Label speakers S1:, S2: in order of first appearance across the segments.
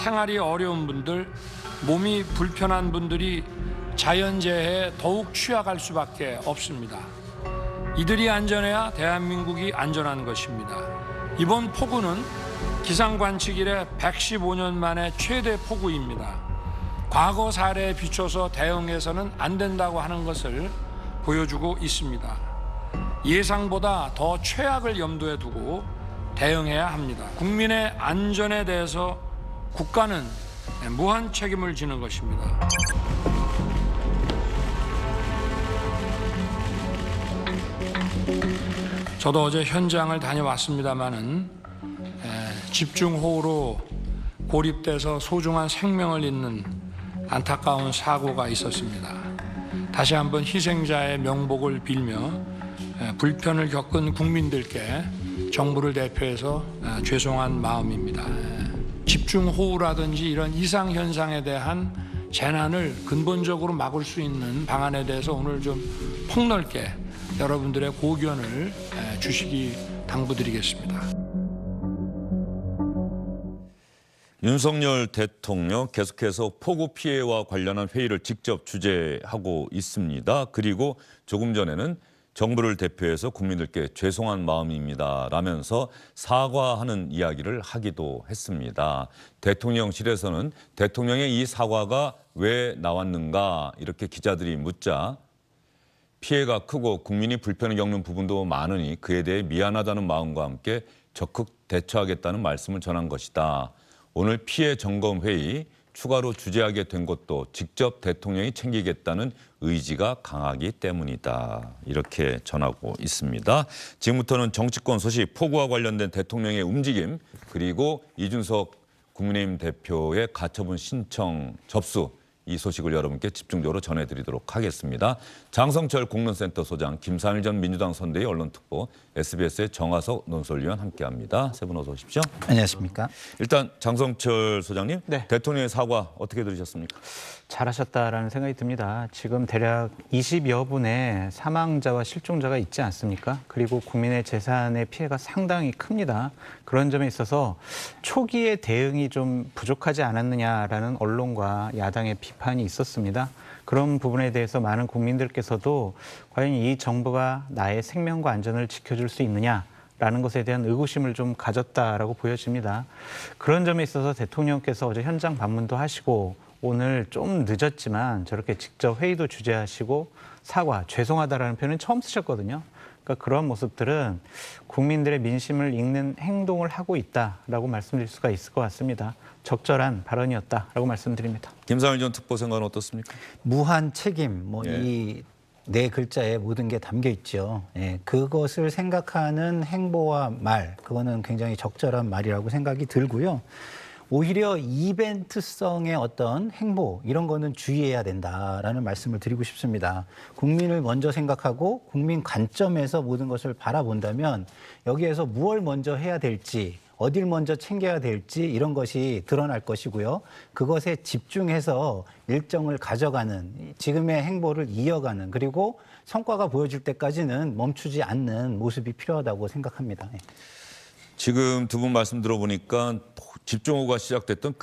S1: 생활이 어려운 분들, 몸이 불편한 분들이 자연재해에 더욱 취약할 수밖에 없습니다. 이들이 안전해야 대한민국이 안전한 것입니다. 이번 폭우는 기상관측 이래 115년 만에 최대 폭우입니다. 과거 사례에 비춰서 대응해서는 안 된다고 하는 것을 보여주고 있습니다. 예상보다 더 최악을 염두에 두고 대응해야 합니다. 국민의 안전에 대해서 국가는 무한 책임을 지는 것입니다. 저도 어제 현장을 다녀왔습니다마는 집중호우로 고립돼서 소중한 생명을 잃는 안타까운 사고가 있었습니다. 다시 한번 희생자의 명복을 빌며 불편을 겪은 국민들께 정부를 대표해서 죄송한 마음입니다. 집중호우라든지 이런 이상현상에 대한 재난을 근본적으로 막을 수 있는 방안에 대해서 오늘 좀 폭넓게 여러분들의 고견을 주시기 당부드리겠습니다.
S2: 윤석열 대통령 계속해서 폭우 피해와 관련한 회의를 직접 주재하고 있습니다. 그리고 조금 전에는 정부를 대표해서 국민들께 죄송한 마음입니다 라면서 사과하는 이야기를 하기도 했습니다. 대통령실에서는 대통령의 이 사과가 왜 나왔는가 이렇게 기자들이 묻자 피해가 크고 국민이 불편을 겪는 부분도 많으니 그에 대해 미안하다는 마음과 함께 적극 대처하겠다는 말씀을 전한 것이다. 오늘 피해 점검 회의 추가로 주재하게 된 것도 직접 대통령이 챙기겠다는 의지가 강하기 때문이다. 이렇게 전하고 있습니다. 지금부터는 정치권 소식, 폭우와 관련된 대통령의 움직임, 그리고 이준석 국민의힘 대표의 가처분 신청 접수, 이 소식을 여러분께 집중적으로 전해드리도록 하겠습니다. 장성철 공론센터 소장, 김상일 전 민주당 선대위 언론특보, SBS의 정화석 논설위원 함께합니다. 세 분 어서 오십시오.
S3: 안녕하십니까.
S2: 일단 장성철 소장님,
S3: 네.
S2: 대통령의 사과 어떻게 들으셨습니까?
S3: 잘하셨다라는 생각이 듭니다. 지금 대략 20여 분의 사망자와 실종자가 있지 않습니까? 그리고 국민의 재산의 피해가 상당히 큽니다. 그런 점에 있어서 초기에 대응이 좀 부족하지 않았느냐라는 언론과 야당의 비판이 있었습니다. 그런 부분에 대해서 많은 국민들께서도 과연 이 정부가 나의 생명과 안전을 지켜줄 수 있느냐라는 것에 대한 의구심을 좀 가졌다라고 보여집니다. 그런 점에 있어서 대통령께서 어제 현장 방문도 하시고 오늘 좀 늦었지만 저렇게 직접 회의도 주재하시고 사과, 죄송하다라는 표현은 처음 쓰셨거든요. 그러니까 그런 모습들은 국민들의 민심을 읽는 행동을 하고 있다라고 말씀드릴 수가 있을 것 같습니다. 적절한 발언이었다라고 말씀드립니다.
S2: 김상일 전 특보 생각은 어떻습니까?
S4: 무한 책임,
S2: 예.
S4: 이 네 글자에 모든 게 담겨 있죠. 예, 그것을 생각하는 행보와 말, 그거는 굉장히 적절한 말이라고 생각이 들고요. 오히려 이벤트성의 어떤 행보 이런 거는 주의해야 된다라는 말씀을 드리고 싶습니다. 국민을 먼저 생각하고 국민 관점에서 모든 것을 바라본다면 여기에서 무엇을 먼저 해야 될지 어딜 먼저 챙겨야 될지 이런 것이 드러날 것이고요. 그것에 집중해서 일정을 가져가는 지금의 행보를 이어가는 그리고 성과가 보여줄 때까지는 멈추지 않는 모습이 필요하다고 생각합니다.
S2: 지금 두 분 말씀 들어보니까 집중호우가 시작됐던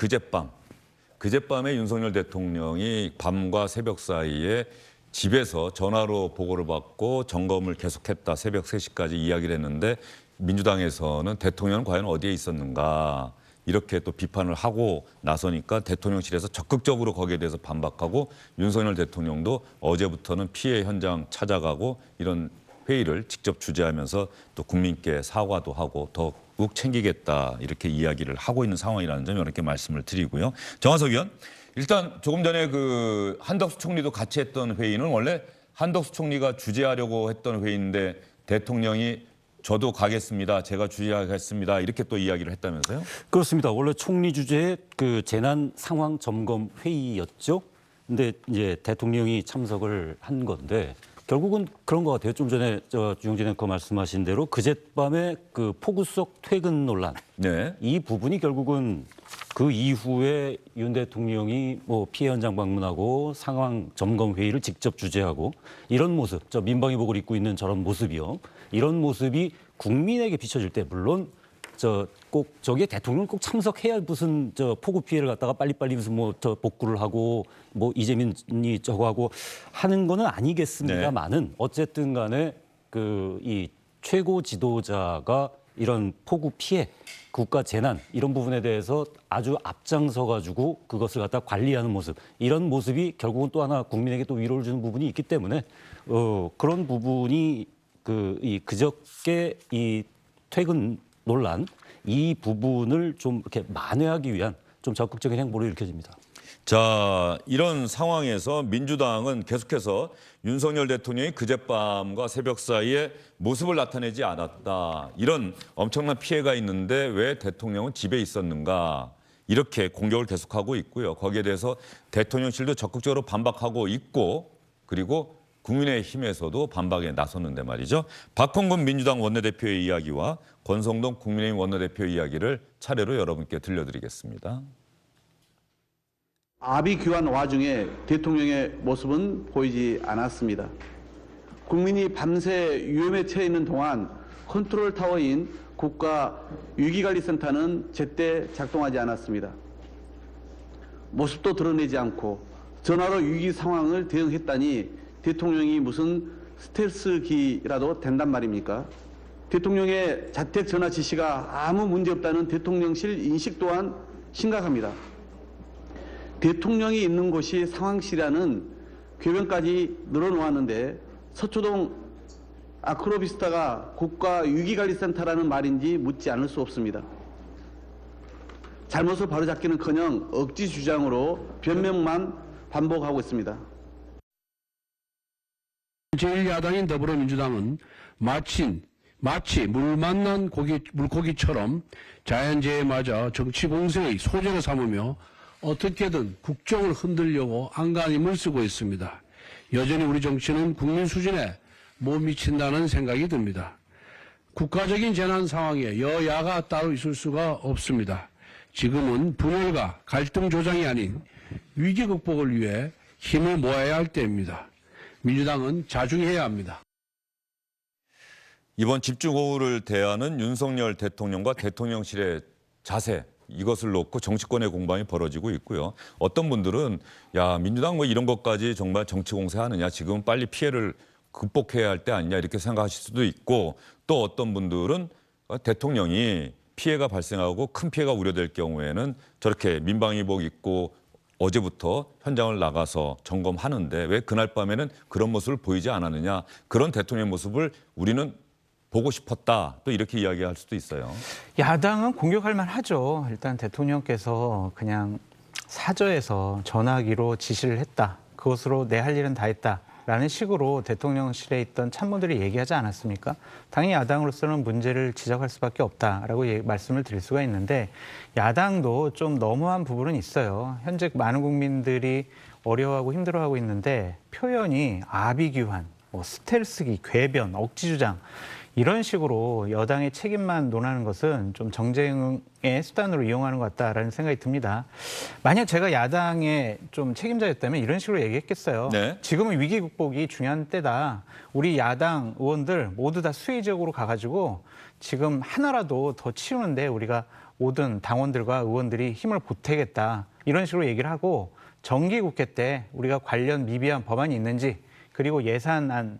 S2: 그젯밤에 윤석열 대통령이 밤과 새벽 사이에 집에서 전화로 보고를 받고 점검을 계속했다. 새벽 3시까지 이야기를 했는데 민주당에서는 대통령은 과연 어디에 있었는가 이렇게 또 비판을 하고 나서니까 대통령실에서 적극적으로 거기에 대해서 반박하고 윤석열 대통령도 어제부터는 피해 현장 찾아가고 이런 회의를 직접 주재하면서 또 국민께 사과도 하고 더욱 챙기겠다 이렇게 이야기를 하고 있는 상황이라는 점 이렇게 말씀을 드리고요. 정화석 의원, 일단 조금 전에 그 한덕수 총리도 같이 했던 회의는 원래 한덕수 총리가 주재하려고 했던 회의인데 대통령이 저도 가겠습니다. 제가 주재하겠습니다. 이렇게 또 이야기를 했다면서요?
S5: 그렇습니다. 원래 총리 주재의 그 재난 상황 점검 회의였죠. 근데 이제 대통령이 참석을 한 건데 결국은 그런 것 같아요. 좀 전에 유영진 앵커 말씀하신 대로 그젯밤에 그 폭우 속 퇴근 논란.
S2: 네.
S5: 이 부분이 결국은 그 이후에 윤 대통령이 뭐 피해 현장 방문하고 상황 점검 회의를 직접 주재하고 이런 모습, 저 민방위복을 입고 있는 저런 모습이요. 이런 모습이 국민에게 비춰질 때 물론 꼭 저기에 대통령 꼭 참석해야 무슨 폭우 피해를 갖다가 빨리빨리 무슨 뭐 복구를 하고 뭐 이재민이 저거 하고 하는 거는 아니겠습니다만은 어쨌든 간에 이 최고 지도자가 이런 폭우 피해, 국가 재난 이런 부분에 대해서 아주 앞장서 가지고 그것을 갖다 관리하는 모습, 이런 모습이 결국은 또 하나 국민에게 또 위로를 주는 부분이 있기 때문에 그런 부분이 그저께 이 퇴근 논란 이 부분을 좀 이렇게 만회하기 위한 좀 적극적인 행보로 읽혀집니다.
S2: 자, 이런 상황에서 민주당은 계속해서 윤석열 대통령이 그젯밤과 새벽 사이에 모습을 나타내지 않았다. 이런 엄청난 피해가 있는데 왜 대통령은 집에 있었는가. 이렇게 공격을 계속하고 있고요. 거기에 대해서 대통령실도 적극적으로 반박하고 있고, 그리고 국민의힘에서도 반박에 나섰는데 말이죠. 박홍근 민주당 원내대표의 이야기와 권성동 국민의힘 원내대표의 이야기를 차례로 여러분께 들려드리겠습니다.
S6: 아비규환 와중에 대통령의 모습은 보이지 않았습니다. 국민이 밤새 위험에 처해 있는 동안 컨트롤 타워인 국가위기관리센터는 제때 작동하지 않았습니다. 모습도 드러내지 않고 전화로 위기 상황을 대응했다니 대통령이 무슨 스텔스기라도 된단 말입니까? 대통령의 자택 전화 지시가 아무 문제 없다는 대통령실 인식 또한 심각합니다. 대통령이 있는 곳이 상황실이라는 궤변까지 늘어놓았는데 서초동 아크로비스타가 국가위기관리센터라는 말인지 묻지 않을 수 없습니다. 잘못을 바로잡기는커녕 억지 주장으로 변명만 반복하고 있습니다.
S7: 제1야당인 더불어민주당은 마치 물 만난 물고기처럼 자연재해에 맞아 정치 공세의 소재로 삼으며 어떻게든 국정을 흔들려고 안간힘을 쓰고 있습니다. 여전히 우리 정치는 국민 수준에 못 미친다는 생각이 듭니다. 국가적인 재난 상황에 여야가 따로 있을 수가 없습니다. 지금은 분열과 갈등 조장이 아닌 위기 극복을 위해 힘을 모아야 할 때입니다. 민주당은 자중해야 합니다.
S2: 이번 집중호우를 대하는 윤석열 대통령과 대통령실의 자세, 이것을 놓고 정치권의 공방이 벌어지고 있고요. 어떤 분들은 야, 민주당 뭐 이런 것까지 정말 정치 공세하느냐, 지금 빨리 피해를 극복해야 할 때 아니냐 이렇게 생각하실 수도 있고, 또 어떤 분들은 대통령이 피해가 발생하고 큰 피해가 우려될 경우에는 저렇게 민방위복 입고 어제부터 현장을 나가서 점검하는데 왜 그날 밤에는 그런 모습을 보이지 않았느냐, 그런 대통령의 모습을 우리는 보고 싶었다, 또 이렇게 이야기할 수도 있어요.
S3: 야당은 공격할 만하죠. 일단 대통령께서 그냥 사저에서 전화기로 지시를 했다. 그것으로 내 할 일은 다 했다. 라는 식으로 대통령실에 있던 참모들이 얘기하지 않았습니까? 당연히 야당으로서는 문제를 지적할 수밖에 없다라고 말씀을 드릴 수가 있는데, 야당도 좀 너무한 부분은 있어요. 현재 많은 국민들이 어려워하고 힘들어하고 있는데 표현이 아비규환, 스텔스기, 궤변, 억지주장 이런 식으로 여당의 책임만 논하는 것은 좀 정쟁의 수단으로 이용하는 것 같다라는 생각이 듭니다. 만약 제가 야당의 좀 책임자였다면 이런 식으로 얘기했겠어요.
S2: 네.
S3: 지금은 위기 극복이 중요한 때다. 우리 야당 의원들 모두 다 수해 지역으로 가가지고 지금 하나라도 더 치우는데 우리가 모든 당원들과 의원들이 힘을 보태겠다. 이런 식으로 얘기를 하고 정기국회 때 우리가 관련 미비한 법안이 있는지, 그리고 예산안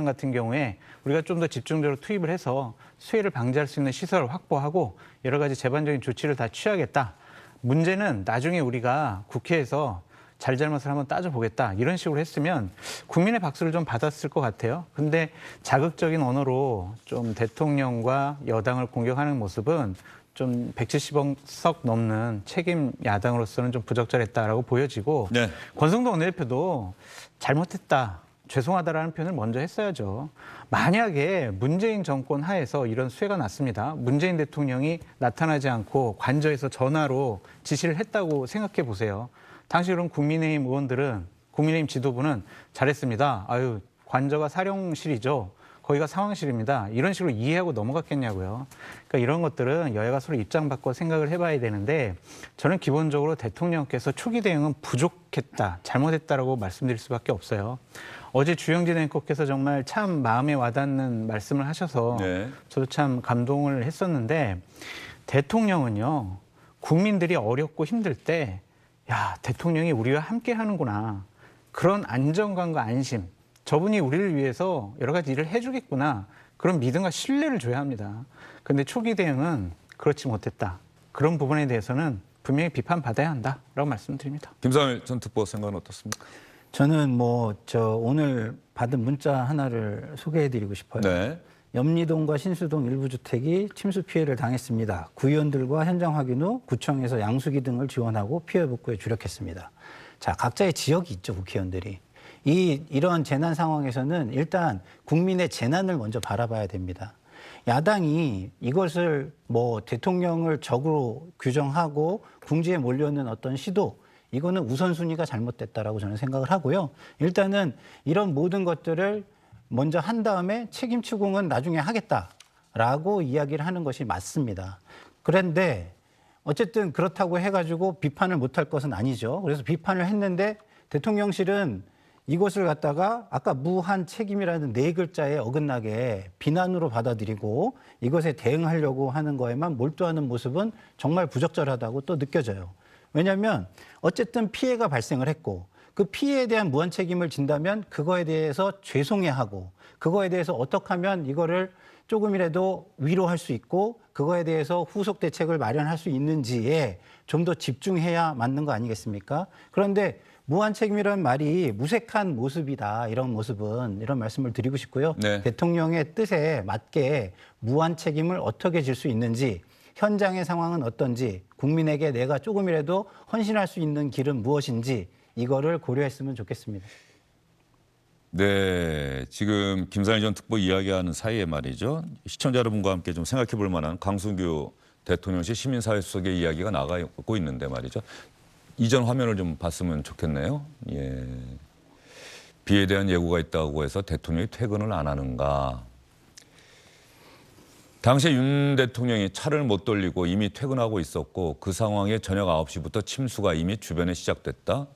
S3: 같은 경우에 우리가 좀 더 집중적으로 투입을 해서 수해를 방지할 수 있는 시설을 확보하고 여러 가지 재반적인 조치를 다 취하겠다. 문제는 나중에 우리가 국회에서 잘잘못을 한번 따져보겠다. 이런 식으로 했으면 국민의 박수를 좀 받았을 것 같아요. 근데 자극적인 언어로 좀 대통령과 여당을 공격하는 모습은 좀 170석 넘는 책임 야당으로서는 좀 부적절했다라고 보여지고,
S2: 네.
S3: 권성동 원내대표도 잘못했다, 죄송하다라는 표현을 먼저 했어야죠. 만약에 문재인 정권 하에서 이런 수해가 났습니다. 문재인 대통령이 나타나지 않고 관저에서 전화로 지시를 했다고 생각해 보세요. 당시 그럼 국민의힘 의원들은, 국민의힘 지도부는 잘했습니다. 아유, 관저가 사령실이죠. 거기가 상황실입니다. 이런 식으로 이해하고 넘어갔겠냐고요. 그러니까 이런 것들은 여야가 서로 입장 바꿔 생각을 해봐야 되는데, 저는 기본적으로 대통령께서 초기 대응은 부족했다, 잘못했다라고 말씀드릴 수밖에 없어요. 어제 주영진 앵커께서 정말 참 마음에 와닿는 말씀을 하셔서
S2: 네.
S3: 저도 참 감동을 했었는데 대통령은요. 국민들이 어렵고 힘들 때 야, 대통령이 우리와 함께 하는구나. 그런 안정감과 안심. 저분이 우리를 위해서 여러 가지 일을 해주겠구나. 그런 믿음과 신뢰를 줘야 합니다. 그런데 초기 대응은 그렇지 못했다. 그런 부분에 대해서는 분명히 비판받아야 한다라고 말씀드립니다.
S2: 김상일 전 특보 생각은 어떻습니까?
S4: 저는 오늘 받은 문자 하나를 소개해드리고 싶어요.
S2: 네.
S4: 염리동과 신수동 일부 주택이 침수 피해를 당했습니다. 구의원들과 현장 확인 후 구청에서 양수기 등을 지원하고 피해 복구에 주력했습니다. 자, 각자의 지역이 있죠, 국회의원들이. 이런 재난 상황에서는 일단 국민의 재난을 먼저 바라봐야 됩니다. 야당이 이것을 대통령을 적으로 규정하고 궁지에 몰려오는 어떤 시도, 이거는 우선순위가 잘못됐다라고 저는 생각을 하고요. 일단은 이런 모든 것들을 먼저 한 다음에 책임 추궁은 나중에 하겠다라고 이야기를 하는 것이 맞습니다. 그런데 어쨌든 그렇다고 해가지고 비판을 못할 것은 아니죠. 그래서 비판을 했는데 대통령실은 이것을 갖다가 아까 무한 책임이라는 4글자에 어긋나게 비난으로 받아들이고 이것에 대응하려고 하는 거에만 몰두하는 모습은 정말 부적절하다고 또 느껴져요. 왜냐하면 어쨌든 피해가 발생을 했고 그 피해에 대한 무한 책임을 진다면 그거에 대해서 죄송해하고 그거에 대해서 어떻게 하면 이거를 조금이라도 위로할 수 있고 그거에 대해서 후속 대책을 마련할 수 있는지에 좀 더 집중해야 맞는 거 아니겠습니까? 그런데 무한 책임이라는 말이 무색한 모습이다. 이런 말씀을 드리고 싶고요.
S2: 네.
S4: 대통령의 뜻에 맞게 무한 책임을 어떻게 질 수 있는지 현장의 상황은 어떤지 국민에게 내가 조금이라도 헌신할 수 있는 길은 무엇인지 이거를 고려했으면 좋겠습니다.
S2: 네, 지금 김상일 전 특보 이야기하는 사이에 말이죠. 시청자 여러분과 함께 좀 생각해 볼 만한 강승규 대통령실 시민사회수석의 이야기가 나가고 있는데 말이죠. 이전 화면을 좀 봤으면 좋겠네요. 예. 비에 대한 예고가 있다고 해서 대통령이 퇴근을 안 하는가. 당시에 윤 대통령이 차를 못 돌리고 이미 퇴근하고 있었고 그 상황에 저녁 9시부터 침수가 이미 주변에 시작됐다.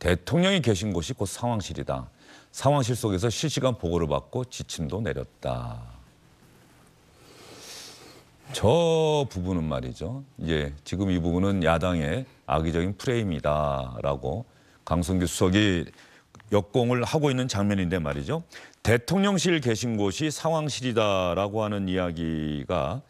S2: 대통령이 계신 곳이 곧 상황실이다. 상황실 속에서 실시간 보고를 받고 지침도 내렸다. 저 부분은 말이죠. 예, 지금 이 부분은 야당의 악의적인 프레임이다라고 강승규 수석이 역공을 하고 있는 장면인데 말이죠. 대통령실 계신 곳이 상황실이다라고 하는 이야기가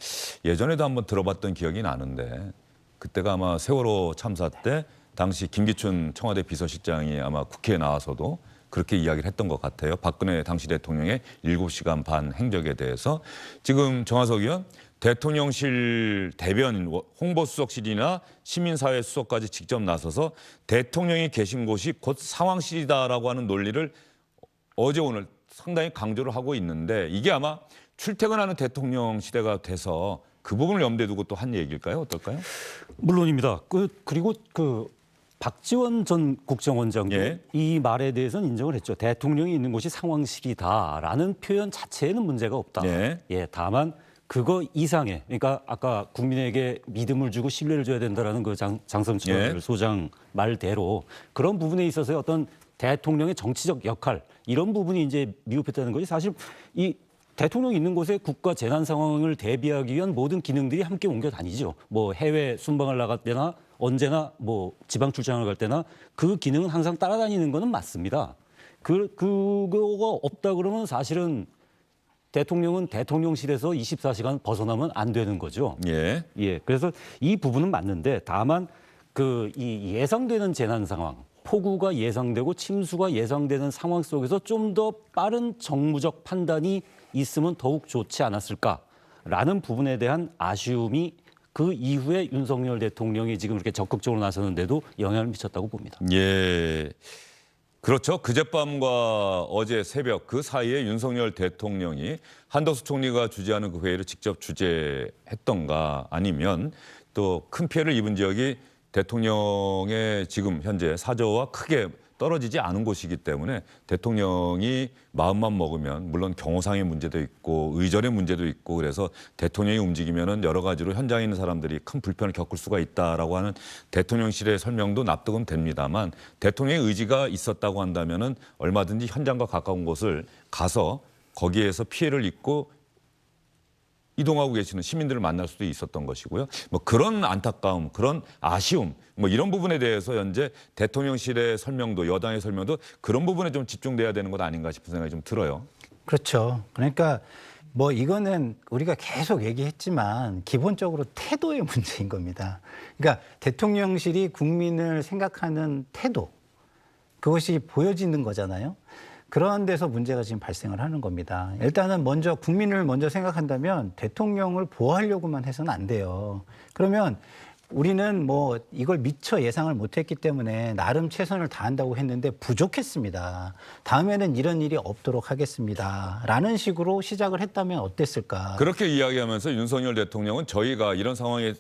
S2: 예전에도 한번 들어봤던 기억이 나는데 그때가 아마 세월호 참사 때 당시 김기춘 청와대 비서실장이 아마 국회에 나와서도 그렇게 이야기를 했던 것 같아요. 박근혜 당시 대통령의 7시간 반 행적에 대해서. 지금 정화석 의원, 대통령실 대변인, 홍보수석실이나 시민사회수석까지 직접 나서서 대통령이 계신 곳이 곧 상황실이다라고 하는 논리를 어제 오늘 상당히 강조를 하고 있는데 이게 아마 출퇴근하는 대통령 시대가 돼서 그 부분을 염두에 두고 또 한 얘기일까요? 어떨까요?
S5: 물론입니다. 그리고 박지원 전 국정원장도
S2: 예.
S5: 이 말에 대해서는 인정을 했죠. 대통령이 있는 곳이 상황실이다라는 표현 자체에는 문제가 없다.
S2: 예.
S5: 예, 다만 그거 이상의, 그러니까 아까 국민에게 믿음을 주고 신뢰를 줘야 된다라는 그 장성철
S2: 예.
S5: 소장 말대로 그런 부분에 있어서의 어떤 대통령의 정치적 역할 이런 부분이 이제 미흡했다는 것이 사실 이 대통령이 있는 곳에 국가 재난 상황을 대비하기 위한 모든 기능들이 함께 옮겨 다니죠. 뭐 해외 순방을 나갈 때나 언제나 뭐 지방 출장을 갈 때나 그 기능은 항상 따라다니는 거는 맞습니다. 그거가 없다 그러면 사실은 대통령은 대통령실에서 24시간 벗어나면 안 되는 거죠.
S2: 예.
S5: 예. 그래서 이 부분은 맞는데 다만 이 예상되는 재난 상황, 폭우가 예상되고 침수가 예상되는 상황 속에서 좀 더 빠른 정무적 판단이 있으면 더욱 좋지 않았을까라는 부분에 대한 아쉬움이 그 이후에 윤석열 대통령이 지금 이렇게 적극적으로 나서는데도 영향을 미쳤다고 봅니다.
S2: 예. 그렇죠. 그젯밤과 어제 새벽 그 사이에 윤석열 대통령이 한덕수 총리가 주재하는 그 회의를 직접 주재했던가 아니면 또 큰 피해를 입은 지역이 대통령의 지금 현재 사저와 크게 떨어지지 않은 곳이기 때문에 대통령이 마음만 먹으면 물론 경호상의 문제도 있고 의전의 문제도 있고 그래서 대통령이 움직이면은 여러 가지로 현장에 있는 사람들이 큰 불편을 겪을 수가 있다라고 하는 대통령실의 설명도 납득은 됩니다만 대통령의 의지가 있었다고 한다면은 얼마든지 현장과 가까운 곳을 가서 거기에서 피해를 입고 이동하고 계시는 시민들을 만날 수도 있었던 것이고요. 뭐 그런 안타까움, 그런 아쉬움, 뭐 이런 부분에 대해서 현재 대통령실의 설명도 여당의 설명도 그런 부분에 좀 집중돼야 되는 것 아닌가 싶은 생각이 좀 들어요.
S4: 그렇죠. 그러니까 뭐 이거는 우리가 계속 얘기했지만 기본적으로 태도의 문제인 겁니다. 그러니까 대통령실이 국민을 생각하는 태도, 그것이 보여지는 거잖아요. 그런 데서 문제가 지금 발생을 하는 겁니다. 일단은 먼저 국민을 먼저 생각한다면 대통령을 보호하려고만 해서는 안 돼요. 그러면 우리는 뭐 이걸 미처 예상을 못했기 때문에 나름 최선을 다한다고 했는데 부족했습니다. 다음에는 이런 일이 없도록 하겠습니다. 라는 식으로 시작을 했다면 어땠을까?
S2: 그렇게 이야기하면서 윤석열 대통령은 저희가 이런 상황에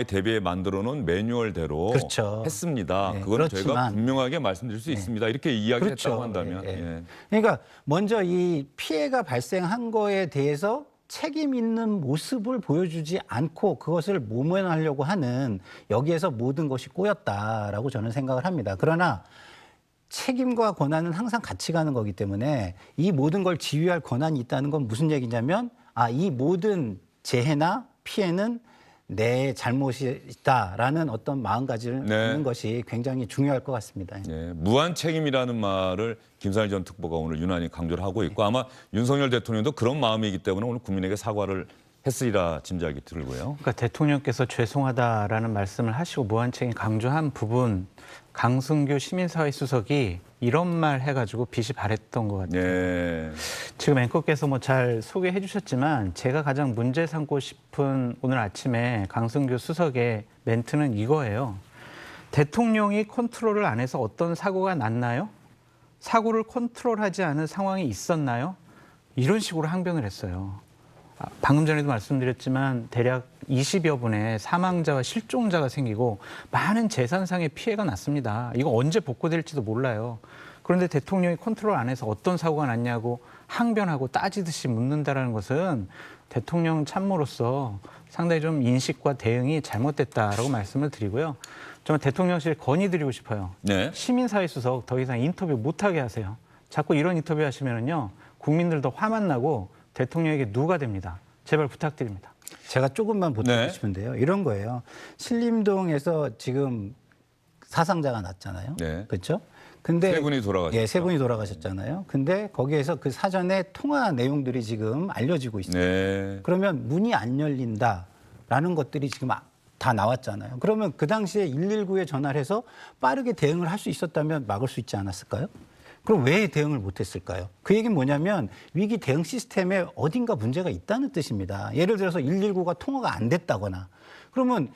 S2: 대비해 만들어 놓은 매뉴얼대로
S4: 그렇죠.
S2: 했습니다.
S4: 네,
S2: 그거는
S4: 그렇지만,
S2: 저희가 분명하게 말씀드릴 수 있습니다. 이렇게 이야기를
S4: 그렇죠.
S2: 했다고 한다면.
S4: 예, 예.
S2: 예.
S4: 그러니까 먼저 이 피해가 발생한 거에 대해서 책임 있는 모습을 보여주지 않고 그것을 모면하려고 하는 여기에서 모든 것이 꼬였다라고 저는 생각을 합니다. 그러나 책임과 권한은 항상 같이 가는 거기 때문에 이 모든 걸 지휘할 권한이 있다는 건 무슨 얘기냐면 이 모든 재해나 피해는 내 잘못이 있다라는 어떤 마음가짐을 갖는 것이 굉장히 중요할 것 같습니다.
S2: 네, 무한 책임이라는 말을 김상일 전 특보가 오늘 유난히 강조를 하고 있고 아마 윤석열 대통령도 그런 마음이기 때문에 오늘 국민에게 사과를 했으리라 짐작이 들고요.
S3: 그러니까 대통령께서 죄송하다라는 말씀을 하시고 무한책임 강조한 부분 강승규 시민사회 수석이 이런 말 해가지고 빛이 발했던 것 같아요.
S2: 네.
S3: 지금 앵커께서 뭐 잘 소개해 주셨지만 제가 가장 문제 삼고 싶은 오늘 아침에 강승규 수석의 멘트는 이거예요. 대통령이 컨트롤을 안 해서 어떤 사고가 났나요? 사고를 컨트롤하지 않은 상황이 있었나요? 이런 식으로 항변을 했어요. 방금 전에도 말씀드렸지만 대략 20여 분의 사망자와 실종자가 생기고 많은 재산상의 피해가 났습니다. 이거 언제 복구될지도 몰라요. 그런데 대통령이 컨트롤 안 해서 어떤 사고가 났냐고 항변하고 따지듯이 묻는다는 것은 대통령 참모로서 상당히 좀 인식과 대응이 잘못됐다라고 말씀을 드리고요. 저는 대통령실 건의드리고 싶어요.
S2: 네.
S3: 시민사회 수석 더 이상 인터뷰 못하게 하세요. 자꾸 이런 인터뷰 하시면은요 국민들도 화만 나고 대통령에게 누가 됩니다. 제발 부탁드립니다.
S4: 제가 조금만 보태고 싶은데요. 이런 거예요. 신림동에서 지금 사상자가 났잖아요.
S2: 네.
S4: 그렇죠? 근데
S2: 세 분이 돌아가셨죠.
S4: 예, 세 분이 돌아가셨잖아요. 근데 거기에서 그 사전에 통화 내용들이 지금 알려지고 있습니다.
S2: 네.
S4: 그러면 문이 안 열린다라는 것들이 지금 다 나왔잖아요. 그러면 그 당시에 119에 전화를 해서 빠르게 대응을 할 수 있었다면 막을 수 있지 않았을까요? 그럼 왜 대응을 못했을까요? 그 얘기는 뭐냐면 위기 대응 시스템에 어딘가 문제가 있다는 뜻입니다. 예를 들어서 119가 통화가 안 됐다거나 그러면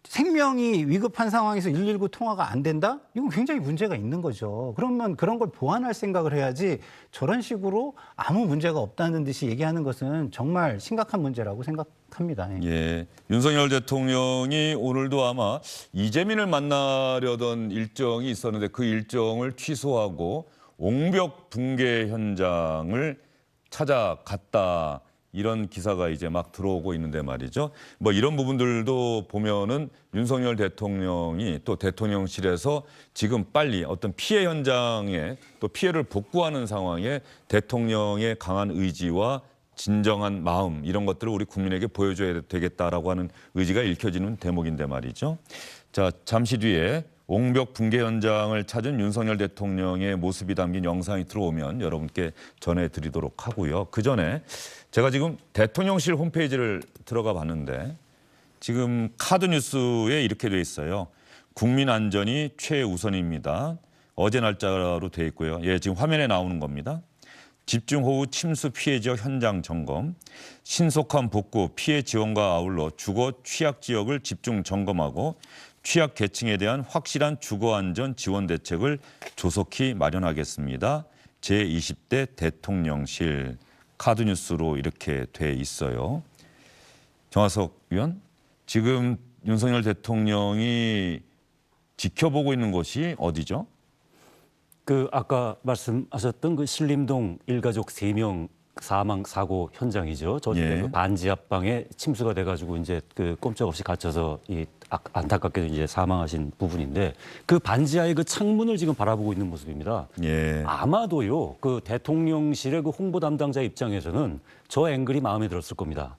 S4: 생명이 위급한 상황에서 119 통화가 안 된다? 이건 굉장히 문제가 있는 거죠. 그러면 그런 걸 보완할 생각을 해야지 저런 식으로 아무 문제가 없다는 듯이 얘기하는 것은 정말 심각한 문제라고 생각합니다.
S2: 예, 윤석열 대통령이 오늘도 아마 이재민을 만나려던 일정이 있었는데 그 일정을 취소하고 옹벽 붕괴 현장을 찾아갔다. 이런 기사가 이제 막 들어오고 있는데 말이죠. 뭐 이런 부분들도 보면은 윤석열 대통령이 또 대통령실에서 지금 빨리 어떤 피해 현장에 또 피해를 복구하는 상황에 대통령의 강한 의지와 진정한 마음 이런 것들을 우리 국민에게 보여줘야 되겠다라고 하는 의지가 읽혀지는 대목인데 말이죠. 자, 잠시 뒤에 옹벽 붕괴 현장을 찾은 윤석열 대통령의 모습이 담긴 영상이 들어오면 여러분께 전해드리도록 하고요. 그 전에 제가 지금 대통령실 홈페이지를 들어가 봤는데 지금 카드 뉴스에 이렇게 돼 있어요. 국민 안전이 최우선입니다. 어제 날짜로 돼 있고요. 예, 지금 화면에 나오는 겁니다. 집중호우 침수 피해 지역 현장 점검, 신속한 복구 피해 지원과 아울러 주거 취약 지역을 집중 점검하고 취약 계층에 대한 확실한 주거 안전 지원 대책을 조속히 마련하겠습니다. 제20대 대통령실 카드 뉴스로 이렇게 돼 있어요. 정화석 위원, 지금 윤석열 대통령이 지켜보고 있는 곳이 어디죠?
S5: 그 아까 말씀하셨던 그 신림동 일가족 3명 사망 사고 현장이죠. 저쪽에
S2: 예.
S5: 그 반지 앞방에 침수가 돼가지고 이제 그 꼼짝없이 갇혀서 이 안타깝게도 이제 사망하신 부분인데 그 반지하의 그 창문을 지금 바라보고 있는 모습입니다.
S2: 예.
S5: 아마도요 그 대통령실의 그 홍보 담당자 입장에서는 저 앵글이 마음에 들었을 겁니다.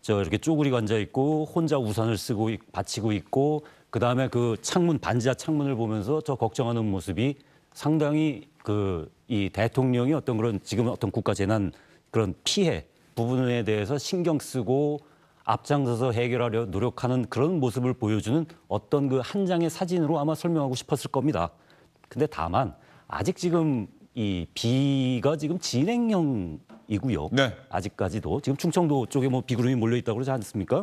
S5: 저 이렇게 쪼그리고 앉아 있고 혼자 우산을 쓰고 받치고 있고 그 다음에 그 창문 반지하 창문을 보면서 저 걱정하는 모습이 상당히 그 이 대통령이 어떤 그런 지금 어떤 국가 재난 그런 피해 부분에 대해서 신경 쓰고 앞장서서 해결하려 노력하는 그런 모습을 보여주는 어떤 그 한 장의 사진으로 아마 설명하고 싶었을 겁니다. 근데 다만 아직 지금 이 비가 지금 진행형이고요.
S2: 네.
S5: 아직까지도 지금 충청도 쪽에 뭐 비구름이 몰려 있다고 그러지 않습니까?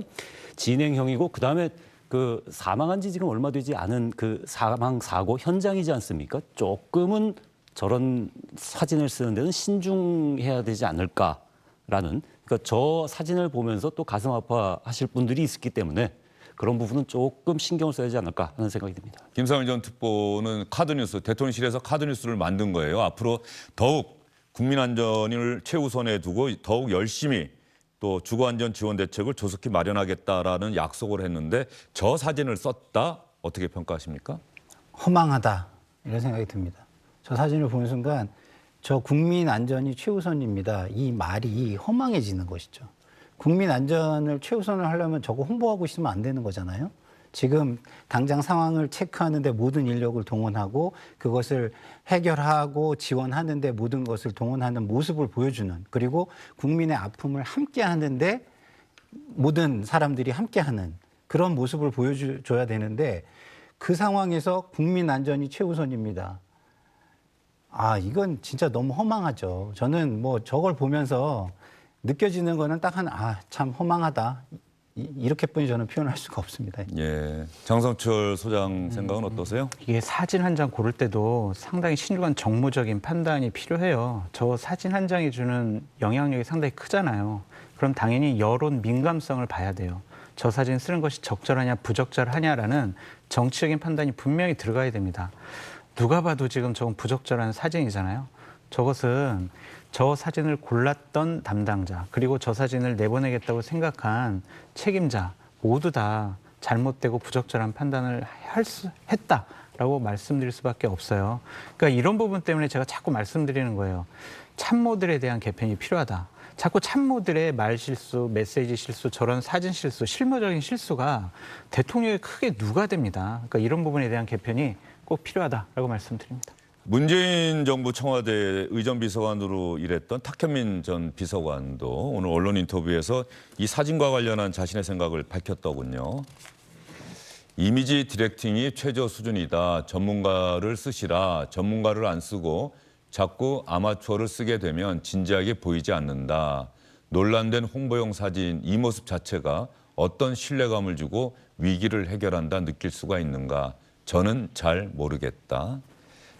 S5: 진행형이고 그 다음에 그 사망한 지 지금 얼마 되지 않은 그 사망 사고 현장이지 않습니까? 조금은 저런 사진을 쓰는 데는 신중해야 되지 않을까라는 그러니까 저 사진을 보면서 또 가슴 아파하실 분들이 있었기 때문에 그런 부분은 조금 신경을 써야 하지 않을까 하는 생각이 듭니다.
S2: 김상일 전 특보는 카드뉴스, 대통령실에서 카드뉴스를 만든 거예요. 앞으로 더욱 국민 안전을 최우선에 두고 더욱 열심히 또 주거안전 지원 대책을 조속히 마련하겠다라는 약속을 했는데 저 사진을 썼다 어떻게 평가하십니까?
S4: 허망하다 이런 생각이 듭니다. 저 사진을 보는 순간 저 국민 안전이 최우선입니다. 이 말이 허망해지는 것이죠. 국민 안전을 최우선을 하려면 저거 홍보하고 있으면 안 되는 거잖아요. 지금 당장 상황을 체크하는데 모든 인력을 동원하고 그것을 해결하고 지원하는데 모든 것을 동원하는 모습을 보여주는 그리고 국민의 아픔을 함께 하는데 모든 사람들이 함께 하는 그런 모습을 보여줘야 되는데 그 상황에서 국민 안전이 최우선입니다. 아, 이건 진짜 너무 허망하죠. 저는 뭐 저걸 보면서 느껴지는 거는 딱 참 허망하다. 이렇게뿐이 저는 표현할 수가 없습니다.
S2: 예, 장성철 소장 생각은 어떠세요?
S3: 이게 사진 한 장 고를 때도 상당히 신중한 정무적인 판단이 필요해요. 저 사진 한 장이 주는 영향력이 상당히 크잖아요. 그럼 당연히 여론 민감성을 봐야 돼요. 저 사진 쓰는 것이 적절하냐 부적절하냐라는 정치적인 판단이 분명히 들어가야 됩니다. 누가 봐도 지금 저건 부적절한 사진이잖아요. 저것은 저 사진을 골랐던 담당자 그리고 저 사진을 내보내겠다고 생각한 책임자 모두 다 잘못되고 부적절한 판단을 했다라고 말씀드릴 수밖에 없어요. 그러니까 이런 부분 때문에 제가 자꾸 말씀드리는 거예요. 참모들에 대한 개편이 필요하다. 자꾸 참모들의 말 실수, 메시지 실수, 저런 사진 실수, 실무적인 실수가 대통령에 크게 누가됩니다. 그러니까 이런 부분에 대한 개편이 꼭 필요하다라고 말씀드립니다.
S2: 문재인 정부 청와대 의전비서관으로 일했던 탁현민 전 비서관도 오늘 언론 인터뷰에서 이 사진과 관련한 자신의 생각을 밝혔더군요. 이미지 디렉팅이 최저 수준이다. 전문가를 쓰시라. 전문가를 안 쓰고 자꾸 아마추어를 쓰게 되면 진지하게 보이지 않는다. 논란된 홍보용 사진 이 모습 자체가 어떤 신뢰감을 주고 위기를 해결한다 느낄 수가 있는가. 저는 잘 모르겠다.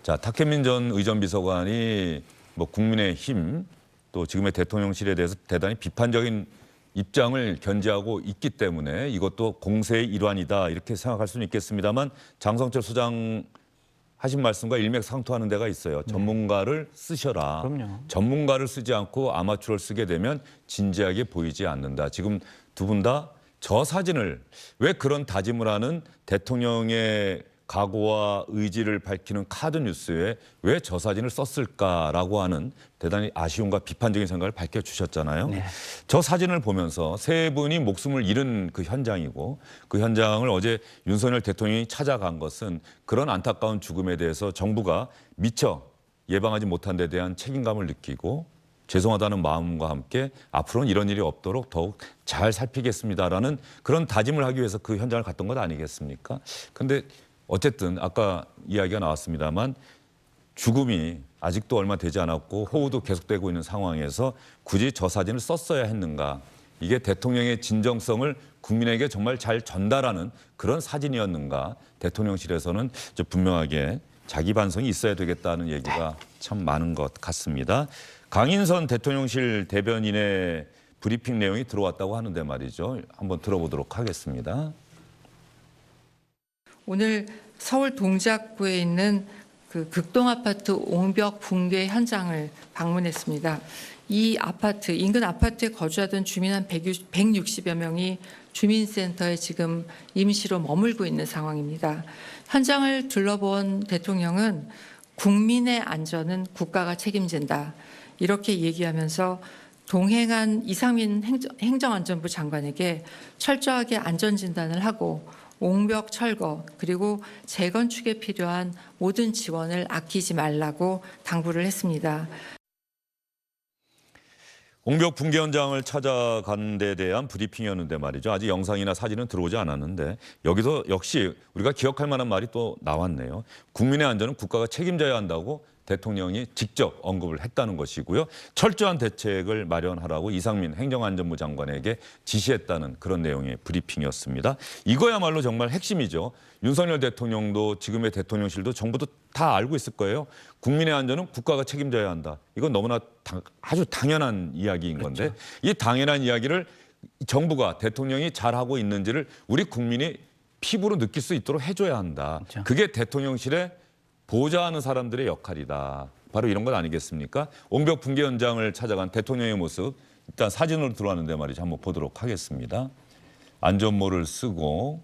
S2: 자, 탁현민 전 의전비서관이 뭐 국민의힘 또 지금의 대통령실에 대해서 대단히 비판적인 입장을 견지하고 있기 때문에 이것도 공세의 일환이다 이렇게 생각할 수는 있겠습니다만 장성철 소장 하신 말씀과 일맥상통하는 데가 있어요. 전문가를 쓰셔라.
S3: 그럼요.
S2: 전문가를 쓰지 않고 아마추어를 쓰게 되면 진지하게 보이지 않는다. 지금 두 분 다 저 사진을 왜 그런 다짐을 하는 대통령의 각오와 의지를 밝히는 카드뉴스에 왜 저 사진을 썼을까라고 하는 대단히 아쉬움과 비판적인 생각을 밝혀주셨잖아요.
S3: 네.
S2: 저 사진을 보면서 세 분이 목숨을 잃은 그 현장이고 그 현장을 어제 윤석열 대통령이 찾아간 것은 그런 안타까운 죽음에 대해서 정부가 미처 예방하지 못한 데 대한 책임감을 느끼고 죄송하다는 마음과 함께 앞으로는 이런 일이 없도록 더욱 잘 살피겠습니다라는 그런 다짐을 하기 위해서 그 현장을 갔던 것 아니겠습니까? 근데 어쨌든 아까 이야기가 나왔습니다만 죽음이 아직도 얼마 되지 않았고 호우도 계속되고 있는 상황에서 굳이 저 사진을 썼어야 했는가. 이게 대통령의 진정성을 국민에게 정말 잘 전달하는 그런 사진이었는가. 대통령실에서는 분명하게 자기 반성이 있어야 되겠다는 얘기가 참 많은 것 같습니다. 강인선 대통령실 대변인의 브리핑 내용이 들어왔다고 하는데 말이죠. 한번 들어보도록 하겠습니다.
S8: 오늘 서울 동작구에 있는 그 극동 아파트 옹벽 붕괴 현장을 방문했습니다. 이 아파트, 인근 아파트에 거주하던 주민 한 160여 명이 주민센터에 지금 임시로 머물고 있는 상황입니다. 현장을 둘러본 대통령은 국민의 안전은 국가가 책임진다, 이렇게 얘기하면서 동행한 이상민 행정안전부 장관에게 철저하게 안전진단을 하고 옹벽 철거 그리고 재건축에 필요한 모든 지원을 아끼지 말라고 당부를 했습니다.
S2: 옹벽 붕괴 현장을 찾아간 데 대한 브리핑이었는데 말이죠. 아직 영상이나 사진은 들어오지 않았는데 여기서 역시 우리가 기억할 만한 말이 또 나왔네요. 국민의 안전은 국가가 책임져야 한다고 대통령이 직접 언급을 했다는 것이고요. 철저한 대책을 마련하라고 이상민 행정안전부 장관에게 지시했다는 그런 내용의 브리핑이었습니다. 이거야말로 정말 핵심이죠. 윤석열 대통령도 지금의 대통령실도 정부도 다 알고 있을 거예요. 국민의 안전은 국가가 책임져야 한다. 이건 너무나 아주 당연한 이야기인 건데 이 당연한 이야기를 정부가 대통령이 잘하고 있는지를 우리 국민이 피부로 느낄 수 있도록 해줘야 한다. 그게 대통령실의 보좌하는 사람들의 역할이다. 바로 이런 것 아니겠습니까? 옹벽 붕괴 현장을 찾아간 대통령의 모습 일단 사진으로 들어왔는데 말이죠. 한번 보도록 하겠습니다. 안전모를 쓰고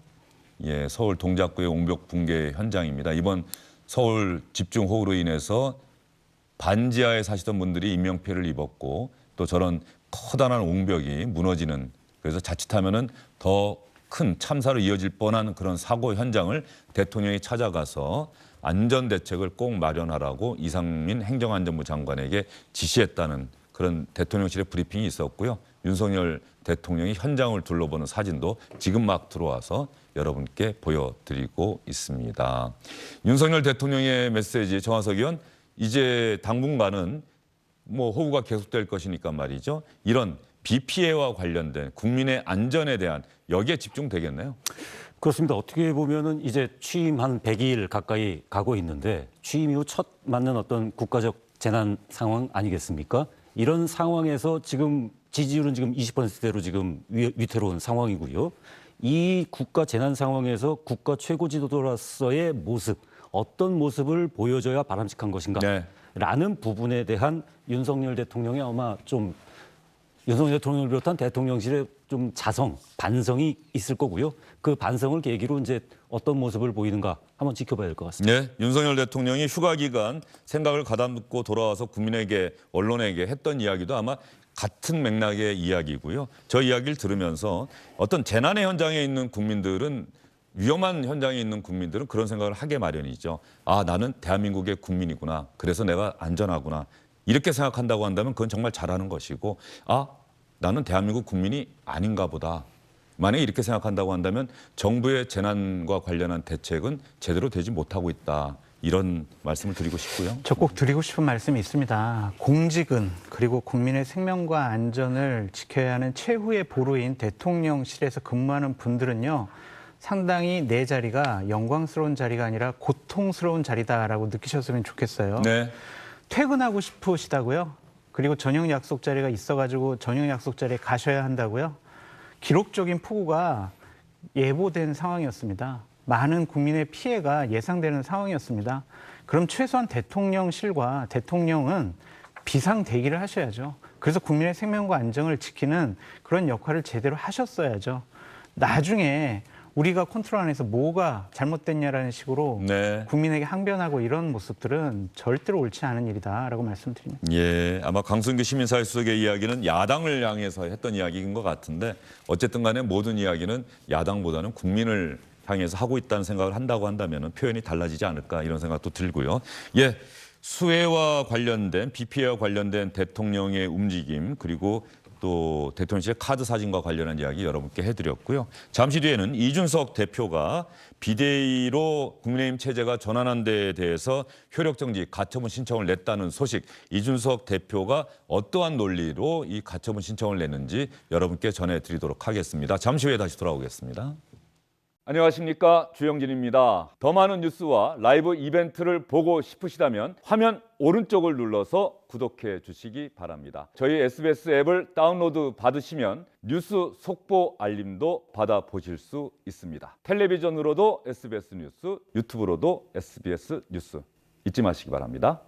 S2: 서울 동작구의 옹벽 붕괴 현장입니다. 이번 서울 집중호우로 인해서 반지하에 사시던 분들이 인명피해를 입었고 또 저런 커다란 옹벽이 무너지는, 그래서 자칫하면은 더 큰 참사로 이어질 뻔한 그런 사고 현장을 대통령이 찾아가서 안전 대책을 꼭 마련하라고 이상민 행정안전부 장관에게 지시했다는 그런 대통령실의 브리핑이 있었고요. 윤석열 대통령이 현장을 둘러보는 사진도 지금 막 들어와서 여러분께 보여드리고 있습니다. 윤석열 대통령의 메시지, 정화석 의원, 이제 당분간은 호우가 계속될 것이니까 말이죠. 이런 비 피해와 관련된 국민의 안전에 대한 여기에 집중되겠네요.
S5: 그렇습니다. 어떻게 보면은 이제 취임 한 100일 가까이 가고 있는데 취임 이후 첫 맞는 어떤 국가적 재난 상황 아니겠습니까? 이런 상황에서 지금 지지율은 지금 20%대로 지금 위태로운 상황이고요. 이 국가 재난 상황에서 국가 최고 지도자로서의 모습, 어떤 모습을 보여줘야 바람직한 것인가?
S2: 네.
S5: 라는 부분에 대한 윤석열 대통령의 아마 좀 윤석열 대통령을 비롯한 대통령실의 좀 반성이 있을 거고요. 그 반성을 계기로 이제 어떤 모습을 보이는가 한번 지켜봐야 될 것 같습니다.
S2: 네, 윤석열 대통령이 휴가 기간 생각을 가다듬고 돌아와서 국민에게, 언론에게 했던 이야기도 아마 같은 맥락의 이야기고요. 저 이야기를 들으면서 어떤 재난의 현장에 있는 국민들은, 위험한 현장에 있는 국민들은 그런 생각을 하게 마련이죠. 아, 나는 대한민국의 국민이구나. 그래서 내가 안전하구나. 이렇게 생각한다고 한다면 그건 정말 잘하는 것이고, 아, 나는 대한민국 국민이 아닌가 보다. 만약에 이렇게 생각한다고 한다면 정부의 재난과 관련한 대책은 제대로 되지 못하고 있다. 이런 말씀을 드리고 싶고요.
S3: 저 꼭 드리고 싶은 말씀이 있습니다. 공직은, 그리고 국민의 생명과 안전을 지켜야 하는 최후의 보루인 대통령실에서 근무하는 분들은요, 상당히 내 자리가 영광스러운 자리가 아니라 고통스러운 자리다라고 느끼셨으면 좋겠어요.
S2: 네.
S3: 퇴근하고 싶으시다고요? 그리고 저녁 약속 자리가 있어가지고 저녁 약속 자리에 가셔야 한다고요? 기록적인 폭우가 예보된 상황이었습니다. 많은 국민의 피해가 예상되는 상황이었습니다. 그럼 최소한 대통령실과 대통령은 비상 대기를 하셔야죠. 그래서 국민의 생명과 안전을 지키는 그런 역할을 제대로 하셨어야죠. 나중에 우리가 컨트롤 안에서 뭐가 잘못됐냐라는 식으로
S2: 네.
S3: 국민에게 항변하고 이런 모습들은 절대로 옳지 않은 일이다라고 말씀드립니다.
S2: 예, 아마 강승규 시민사회 수석의 이야기는 야당을 향해서 했던 이야기인 것 같은데 어쨌든 간에 모든 이야기는 야당보다는 국민을 향해서 하고 있다는 생각을 한다고 한다면 표현이 달라지지 않을까 이런 생각도 들고요. 예, 수해와 관련된 비 피해와 관련된 대통령의 움직임 그리고 또 대통령실의 카드 사진과 관련한 이야기 여러분께 해드렸고요. 잠시 뒤에는 이준석 대표가 비대위로 국민의힘 체제가 전환한 데에 대해서 효력정지 가처분 신청을 냈다는 소식, 이준석 대표가 어떠한 논리로 이 가처분 신청을 냈는지 여러분께 전해드리도록 하겠습니다. 잠시 후에 다시 돌아오겠습니다. 안녕하십니까, 주영진입니다. 더 많은 뉴스와 라이브 이벤트를 보고 싶으시다면 화면 오른쪽을 눌러서 구독해 주시기 바랍니다. 저희 SBS 앱을 다운로드 받으시면 뉴스 속보 알림도 받아보실 수 있습니다. 텔레비전으로도 SBS 뉴스, 유튜브로도 SBS 뉴스. 잊지 마시기 바랍니다.